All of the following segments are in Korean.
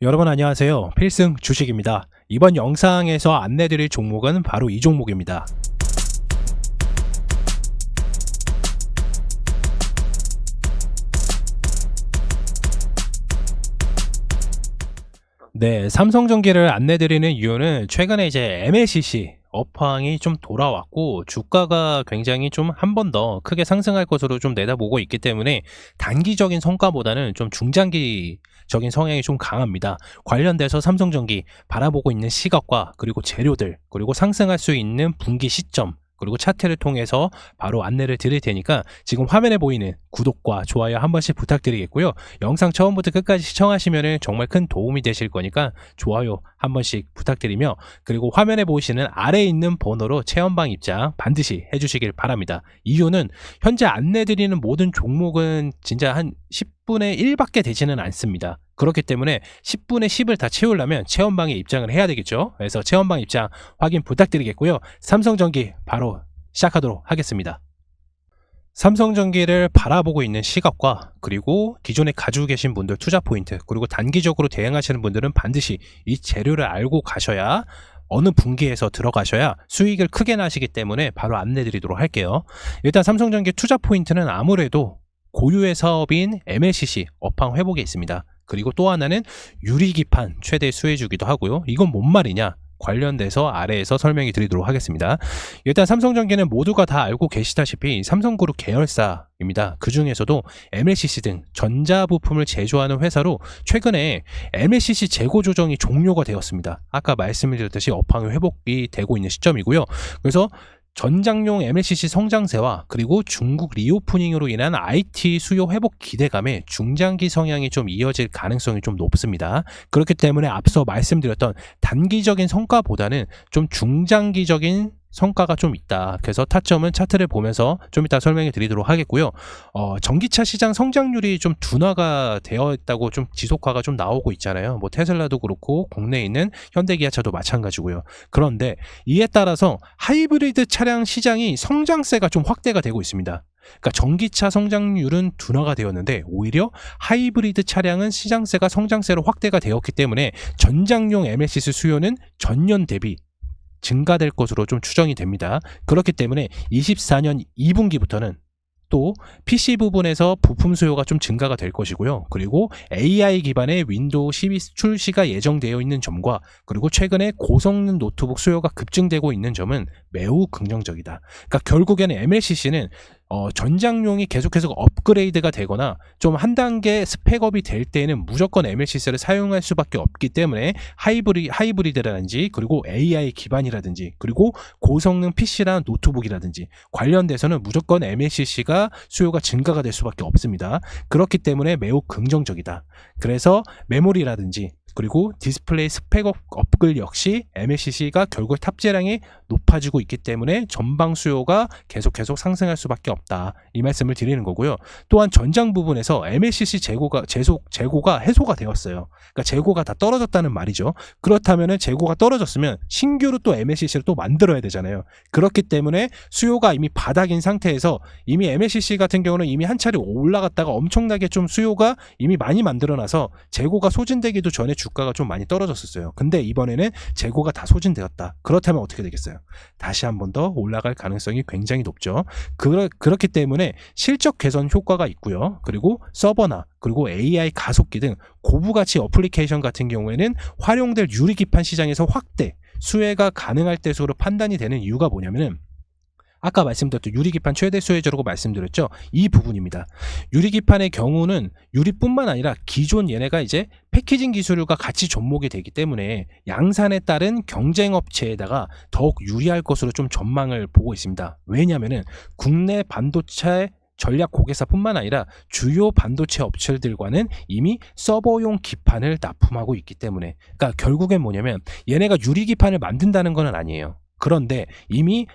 여러분 안녕하세요. 필승 주식입니다. 이번 영상에서 안내드릴 종목은 바로 이 종목입니다. 네, 삼성전기를 안내드리는 이유는 최근에 이제 MLCC 업황이 좀 돌아왔고 주가가 굉장히 좀 한 번 더 크게 상승할 것으로 좀 내다보고 있기 때문에 단기적인 성과보다는 좀 중장기적인 성향이 좀 강합니다. 관련돼서 삼성전기 바라보고 있는 시각과 그리고 재료들 그리고 상승할 수 있는 분기 시점 그리고 차트를 통해서 바로 안내를 드릴 테니까 지금 화면에 보이는 구독과 좋아요 한 번씩 부탁드리겠고요. 영상 처음부터 끝까지 시청하시면 정말 큰 도움이 되실 거니까 좋아요 한 번씩 부탁드리며, 그리고 화면에 보이시는 아래에 있는 번호로 체험방 입장 반드시 해주시길 바랍니다. 이유는 현재 안내드리는 모든 종목은 진짜 한 10분의 1밖에 되지는 않습니다. 그렇기 때문에 10분의 10을 다 채우려면 체험방에 입장을 해야 되겠죠. 그래서 체험방 입장 확인 부탁드리겠고요. 삼성전기 바로 시작하도록 하겠습니다. 삼성전기를 바라보고 있는 시각과 그리고 기존에 가지고 계신 분들 투자 포인트 그리고 단기적으로 대응하시는 분들은 반드시 이 재료를 알고 가셔야, 어느 분기에서 들어가셔야 수익을 크게 나시기 때문에 바로 안내드리도록 할게요. 일단 삼성전기 투자 포인트는 아무래도 고유의 사업인 MLCC 업황 회복에 있습니다. 그리고 또 하나는 유리기판 최대 수혜주기도 하고요. 이건 뭔 말이냐? 관련돼서 아래에서 설명해 드리도록 하겠습니다. 일단 삼성전기는 모두가 다 알고 계시다시피 삼성그룹 계열사입니다. 그 중에서도 MLCC 등 전자부품을 제조하는 회사로 최근에 MLCC 재고 조정이 종료가 되었습니다. 아까 말씀드렸듯이 업황이 회복이 되고 있는 시점이고요. 그래서 전장용 MLCC 성장세와 그리고 중국 리오프닝으로 인한 IT 수요 회복 기대감에 중장기 성향이 좀 이어질 가능성이 좀 높습니다. 그렇기 때문에 앞서 말씀드렸던 단기적인 성과보다는 좀 중장기적인 성과가 좀 있다. 그래서 타점은 차트를 보면서 좀 이따 설명해 드리도록 하겠고요. 전기차 시장 성장률이 좀 둔화가 되어 있다고 좀 지속화가 좀 나오고 있잖아요. 뭐 테슬라도 그렇고 국내에 있는 현대기아차도 마찬가지고요. 그런데 이에 따라서 하이브리드 차량 시장이 성장세가 좀 확대가 되고 있습니다. 그러니까 전기차 성장률은 둔화가 되었는데 오히려 하이브리드 차량은 시장세가 성장세로 확대가 되었기 때문에 전장용 MLCC 수요는 전년 대비 증가될 것으로 좀 추정이 됩니다. 그렇기 때문에 24년 2분기부터는 또 PC 부분에서 부품 수요가 좀 증가가 될 것이고요. 그리고 AI 기반의 윈도우 12 출시가 예정되어 있는 점과 그리고 최근에 고성능 노트북 수요가 급증되고 있는 점은 매우 긍정적이다. 그러니까 결국에는 MLCC는 전장용이 계속해서 업그레이드가 되거나 좀 한 단계 스펙업이 될 때에는 무조건 MLCC를 사용할 수밖에 없기 때문에 하이브리드라든지 그리고 AI 기반이라든지 그리고 고성능 PC나 노트북이라든지 관련돼서는 무조건 MLCC가 수요가 증가가 될 수밖에 없습니다. 그렇기 때문에 매우 긍정적이다. 그래서 메모리라든지 그리고 디스플레이 스펙업 업글 역시 MLCC가 결국 탑재량이 높아지고 있기 때문에 전방 수요가 계속 상승할 수밖에 없다. 이 말씀을 드리는 거고요. 또한 전장 부분에서 MLCC 재고가 해소가 되었어요. 그러니까 재고가 다 떨어졌다는 말이죠. 그렇다면 재고가 떨어졌으면 신규로 또 MLCC를 또 만들어야 되잖아요. 그렇기 때문에 수요가 이미 바닥인 상태에서 이미 MLCC 같은 경우는 이미 한 차례 올라갔다가 엄청나게 좀 수요가 이미 많이 만들어놔서 재고가 소진되기도 전에 주가가 좀 많이 떨어졌었어요. 근데 이번에는 재고가 다 소진되었다. 그렇다면 어떻게 되겠어요? 다시 한 번 더 올라갈 가능성이 굉장히 높죠. 그렇기 때문에 실적 개선 효과가 있고요. 그리고 서버나 그리고 AI 가속기 등 고부가치 어플리케이션 같은 경우에는 활용될 유리기판 시장에서 확대, 수혜가 가능할 때수로 판단이 되는 이유가 뭐냐면은 아까 말씀드렸던 유리기판 최대 수혜주라고 말씀드렸죠. 이 부분입니다. 유리기판의 경우는 유리뿐만 아니라 기존 얘네가 이제 패키징 기술과 같이 접목이 되기 때문에 양산에 따른 경쟁업체에다가 더욱 유리할 것으로 좀 전망을 보고 있습니다. 왜냐하면은 국내 반도체 전략 고객사뿐만 아니라 주요 반도체 업체들과는 이미 서버용 기판을 납품하고 있기 때문에, 그러니까 결국엔 뭐냐면 얘네가 유리기판을 만든다는 건 아니에요. 그런데 이미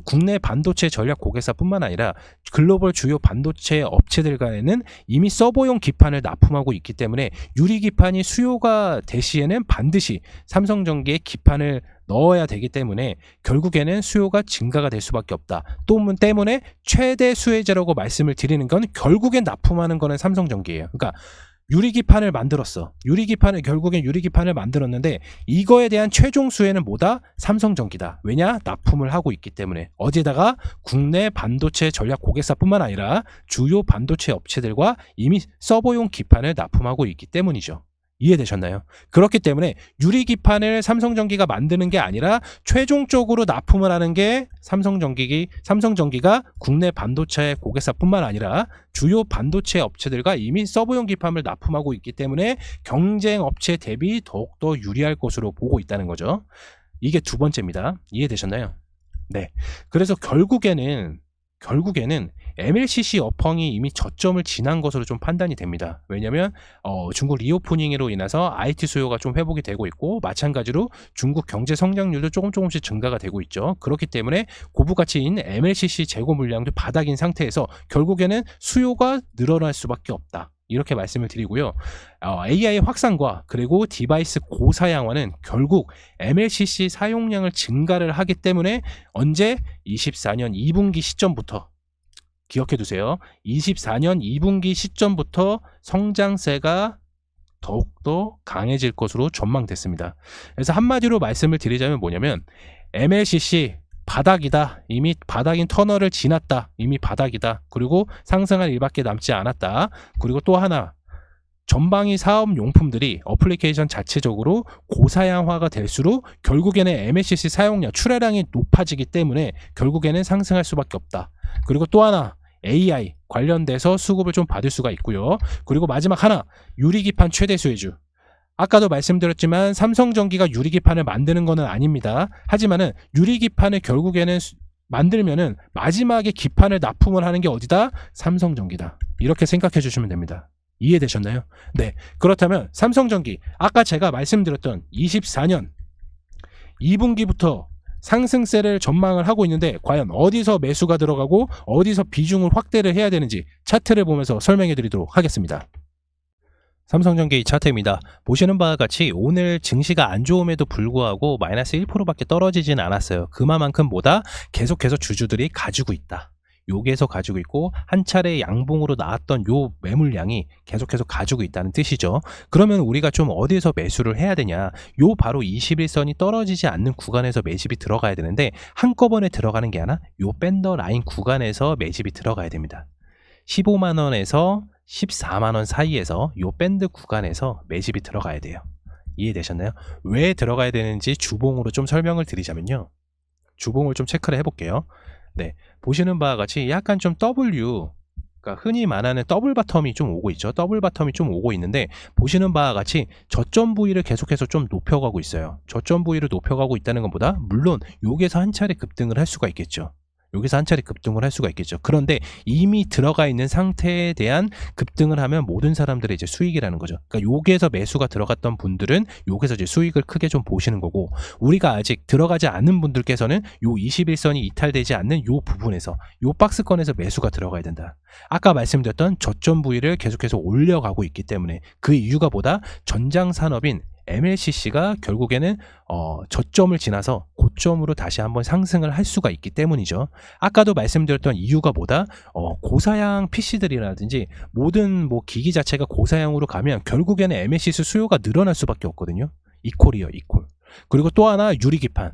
국내 반도체 전략 고객사뿐만 아니라 글로벌 주요 반도체 업체들과는 이미 서버용 기판을 납품하고 있기 때문에 유리기판이 수요가 될 시에는 반드시 삼성전기의 기판을 넣어야 되기 때문에 결국에는 수요가 증가가 될 수밖에 없다. 또 때문에 최대 수혜자라고 말씀을 드리는 건 결국엔 납품하는 거는 삼성전기예요. 그러니까 유리기판을 만들었어. 결국엔 유리기판을 만들었는데 이거에 대한 최종 수혜는 뭐다? 삼성전기다. 왜냐? 납품을 하고 있기 때문에. 어디에다가? 국내 반도체 전략 고객사뿐만 아니라 주요 반도체 업체들과 이미 서버용 기판을 납품하고 있기 때문이죠. 이해되셨나요? 그렇기 때문에 유리기판을 삼성전기가 만드는 게 아니라 최종적으로 납품을 하는 게 삼성전기가 국내 반도체 고객사뿐만 아니라 주요 반도체 업체들과 이미 서버용 기판을 납품하고 있기 때문에 경쟁 업체 대비 더욱더 유리할 것으로 보고 있다는 거죠. 이게 두 번째입니다. 이해되셨나요? 네. 그래서 결국에는 MLCC 업황이 이미 저점을 지난 것으로 좀 판단이 됩니다. 왜냐하면 중국 리오프닝으로 인해서 IT 수요가 좀 회복이 되고 있고, 마찬가지로 중국 경제 성장률도 조금씩 증가가 되고 있죠. 그렇기 때문에 고부가치인 MLCC 재고 물량도 바닥인 상태에서 결국에는 수요가 늘어날 수밖에 없다. 이렇게 말씀을 드리고요. AI 확산과 그리고 디바이스 고사양화는 결국 MLCC 사용량을 증가를 하기 때문에 언제? 24년 2분기 시점부터 기억해 두세요. 24년 2분기 시점부터 성장세가 더욱더 강해질 것으로 전망됐습니다. 그래서 한마디로 말씀을 드리자면 뭐냐면 MLCC 바닥이다. 이미 바닥인 터널을 지났다. 이미 바닥이다. 그리고 상승할 일밖에 남지 않았다. 그리고 또 하나, 전방위 사업 용품들이 어플리케이션 자체적으로 고사양화가 될수록 결국에는 MLCC 사용량, 출하량이 높아지기 때문에 결국에는 상승할 수밖에 없다. 그리고 또 하나, AI 관련돼서 수급을 좀 받을 수가 있고요. 그리고 마지막 하나, 유리기판 최대 수혜주. 아까도 말씀드렸지만 삼성전기가 유리기판을 만드는 것은 아닙니다. 하지만은 유리기판을 결국에는 만들면은 마지막에 기판을 납품을 하는 게 어디다? 삼성전기다. 이렇게 생각해 주시면 됩니다. 이해되셨나요? 네. 그렇다면 삼성전기, 아까 제가 말씀드렸던 24년 2분기부터 상승세를 전망을 하고 있는데 과연 어디서 매수가 들어가고 어디서 비중을 확대를 해야 되는지 차트를 보면서 설명해 드리도록 하겠습니다. 삼성전기 차트입니다. 보시는 바와 같이 오늘 증시가 안 좋음에도 불구하고 마이너스 1%밖에 떨어지진 않았어요. 그만큼 뭐다? 계속해서 주주들이 가지고 있다. 여기에서 가지고 있고 한 차례 양봉으로 나왔던 요 매물량이 계속해서 가지고 있다는 뜻이죠. 그러면 우리가 좀 어디에서 매수를 해야 되냐? 요 바로 21선이 떨어지지 않는 구간에서 매집이 들어가야 되는데 한꺼번에 들어가는 게 아니라 요 밴더 라인 구간에서 매집이 들어가야 됩니다. 15만원에서 14만원 사이에서 요 밴드 구간에서 매집이 들어가야 돼요. 이해되셨나요? 왜 들어가야 되는지 주봉으로 좀 설명을 드리자면요. 주봉을 좀 체크를 해볼게요. 네, 보시는 바와 같이 약간 좀 W, 그러니까 흔히 말하는 더블 바텀이 좀 오고 있죠. 더블 바텀이 좀 오고 있는데 보시는 바와 같이 저점 부위를 계속해서 좀 높여가고 있어요. 저점 부위를 높여가고 있다는 것보다 물론 여기에서 한 차례 급등을 할 수가 있겠죠. 여기서 한 차례 급등을 할 수가 있겠죠. 그런데 이미 들어가 있는 상태에 대한 급등을 하면 모든 사람들의 이제 수익이라는 거죠. 그러니까 여기에서 매수가 들어갔던 분들은 여기서 이제 수익을 크게 좀 보시는 거고, 우리가 아직 들어가지 않은 분들께서는 요 21선이 이탈되지 않는 요 부분에서 요 박스권에서 매수가 들어가야 된다. 아까 말씀드렸던 저점 부위를 계속해서 올려가고 있기 때문에 그 이유가 보다 전장 산업인 MLCC가 결국에는 저점을 지나서 고점으로 다시 한번 상승을 할 수가 있기 때문이죠. 아까도 말씀드렸던 이유가 뭐다? 고사양 PC들이라든지 모든 뭐 기기 자체가 고사양으로 가면 결국에는 MLCC 수요가 늘어날 수밖에 없거든요. 이퀄이요, 이퀄. 그리고 또 하나 유리기판.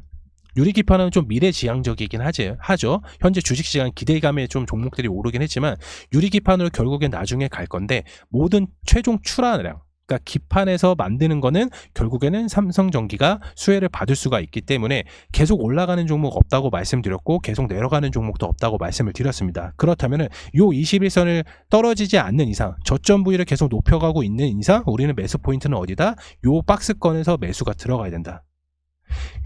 유리기판은 좀 미래지향적이긴 하죠. 현재 주식시장 기대감에 좀 종목들이 오르긴 했지만 유리기판으로 결국엔 나중에 갈 건데 모든 최종 출하량, 그러니까 기판에서 만드는 거는 결국에는 삼성전기가 수혜를 받을 수가 있기 때문에 계속 올라가는 종목 없다고 말씀드렸고 계속 내려가는 종목도 없다고 말씀을 드렸습니다. 그렇다면 요 21선을 떨어지지 않는 이상, 저점 부위를 계속 높여가고 있는 이상 우리는 매수 포인트는 어디다? 요 박스권에서 매수가 들어가야 된다.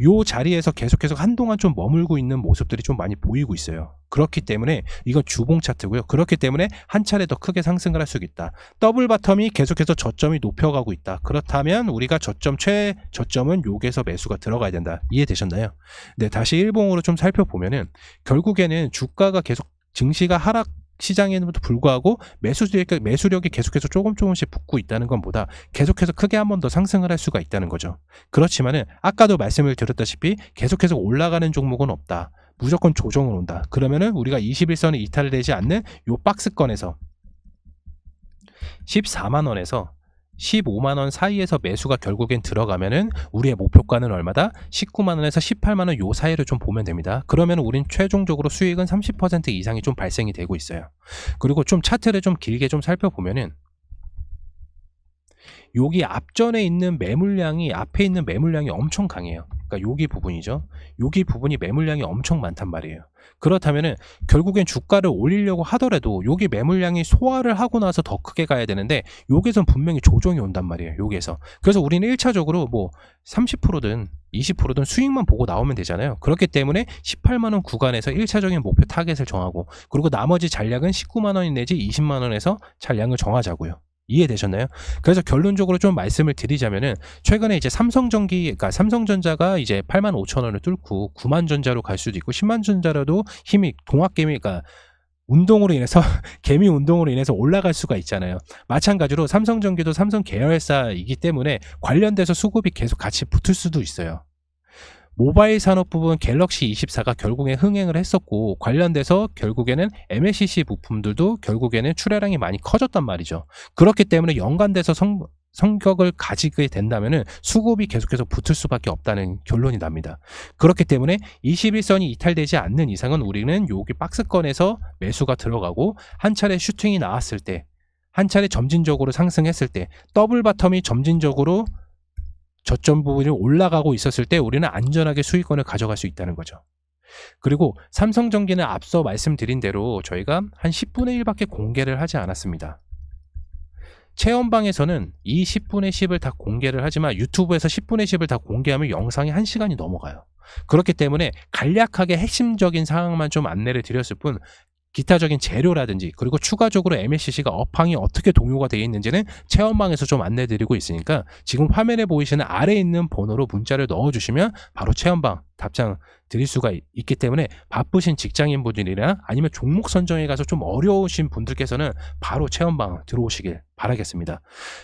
요 자리에서 계속해서 한동안 좀 머물고 있는 모습들이 좀 많이 보이고 있어요. 그렇기 때문에 이건 주봉 차트고요. 그렇기 때문에 한 차례 더 크게 상승을 할 수 있다. 더블 바텀이 계속해서 저점이 높여가고 있다. 그렇다면 우리가 최저점은 여기에서 매수가 들어가야 된다. 이해되셨나요? 네, 다시 일봉으로 좀 살펴보면은 결국에는 주가가 계속 증시가 하락 시장에도 불구하고 매수력이 계속해서 조금씩 붙고 있다는 것보다 계속해서 크게 한 번 더 상승을 할 수가 있다는 거죠. 그렇지만은 아까도 말씀을 드렸다시피 계속해서 올라가는 종목은 없다. 무조건 조정을 온다. 그러면은 우리가 21선이 이탈되지 않는 요 박스권에서 14만원에서 15만원 사이에서 매수가 결국엔 들어가면은 우리의 목표가는 얼마다? 19만원에서 18만원 요 사이를 좀 보면 됩니다. 그러면 우린 최종적으로 수익은 30% 이상이 좀 발생이 되고 있어요. 그리고 좀 차트를 좀 길게 좀 살펴보면은 여기 앞전에 있는 매물량이, 앞에 있는 매물량이 엄청 강해요. 그러니까 여기 부분이죠. 여기 부분이 매물량이 엄청 많단 말이에요. 그렇다면은 결국엔 주가를 올리려고 하더라도 여기 매물량이 소화를 하고 나서 더 크게 가야 되는데 여기선 분명히 조정이 온단 말이에요. 여기에서. 그래서 우리는 1차적으로 뭐 30%든 20%든 수익만 보고 나오면 되잖아요. 그렇기 때문에 18만원 구간에서 1차적인 목표 타겟을 정하고, 그리고 나머지 잔량은 19만원 내지 20만원에서 잔량을 정하자고요. 이해되셨나요? 그래서 결론적으로 좀 말씀을 드리자면은, 최근에 이제 삼성전기, 그러니까 삼성전자가 이제 85,000원을 뚫고 9만전자로 갈 수도 있고 10만전자라도 힘이 동학개미, 그러니까 운동으로 인해서 개미 운동으로 인해서 올라갈 수가 있잖아요. 마찬가지로 삼성전기도 삼성 계열사이기 때문에 관련돼서 수급이 계속 같이 붙을 수도 있어요. 모바일 산업 부분 갤럭시 24가 결국에 흥행을 했었고, 관련돼서 결국에는 MLCC 부품들도 결국에는 출하량이 많이 커졌단 말이죠. 그렇기 때문에 연관돼서 성격을 가지게 된다면은 수급이 계속해서 붙을 수밖에 없다는 결론이 납니다. 그렇기 때문에 21선이 이탈되지 않는 이상은 우리는 여기 박스권에서 매수가 들어가고, 한 차례 슈팅이 나왔을 때, 한 차례 점진적으로 상승했을 때, 더블 바텀이 점진적으로 저점 부분이 올라가고 있었을 때 우리는 안전하게 수익권을 가져갈 수 있다는 거죠. 그리고 삼성전기는 앞서 말씀드린 대로 저희가 한 10분의 1밖에 공개를 하지 않았습니다. 체험방에서는 이 10분의 10을 다 공개를 하지만 유튜브에서 10분의 10을 다 공개하면 영상이 1시간이 넘어가요. 그렇기 때문에 간략하게 핵심적인 사항만 좀 안내를 드렸을 뿐, 기타적인 재료라든지 그리고 추가적으로 MLCC가 업황이 어떻게 동요가 되어 있는지는 체험방에서 좀 안내드리고 있으니까 지금 화면에 보이시는 아래에 있는 번호로 문자를 넣어주시면 바로 체험방 답장 드릴 수가 있기 때문에, 바쁘신 직장인분들이나 아니면 종목 선정에 가서 좀 어려우신 분들께서는 바로 체험방 들어오시길 바라겠습니다.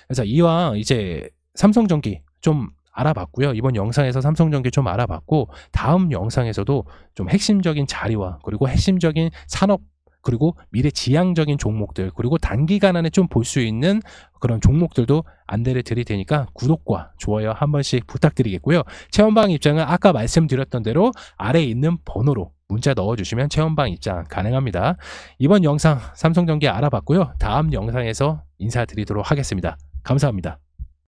그래서 이왕 이제 삼성전기 좀 알아봤고요. 이번 영상에서 삼성전기 좀 알아봤고, 다음 영상에서도 좀 핵심적인 자리와 그리고 핵심적인 산업, 그리고 미래지향적인 종목들, 그리고 단기간 안에 좀 볼 수 있는 그런 종목들도 안내를 드릴 테니까 구독과 좋아요 한 번씩 부탁드리겠고요. 체험방 입장은 아까 말씀드렸던 대로 아래에 있는 번호로 문자 넣어주시면 체험방 입장 가능합니다. 이번 영상 삼성전기 알아봤고요. 다음 영상에서 인사드리도록 하겠습니다. 감사합니다.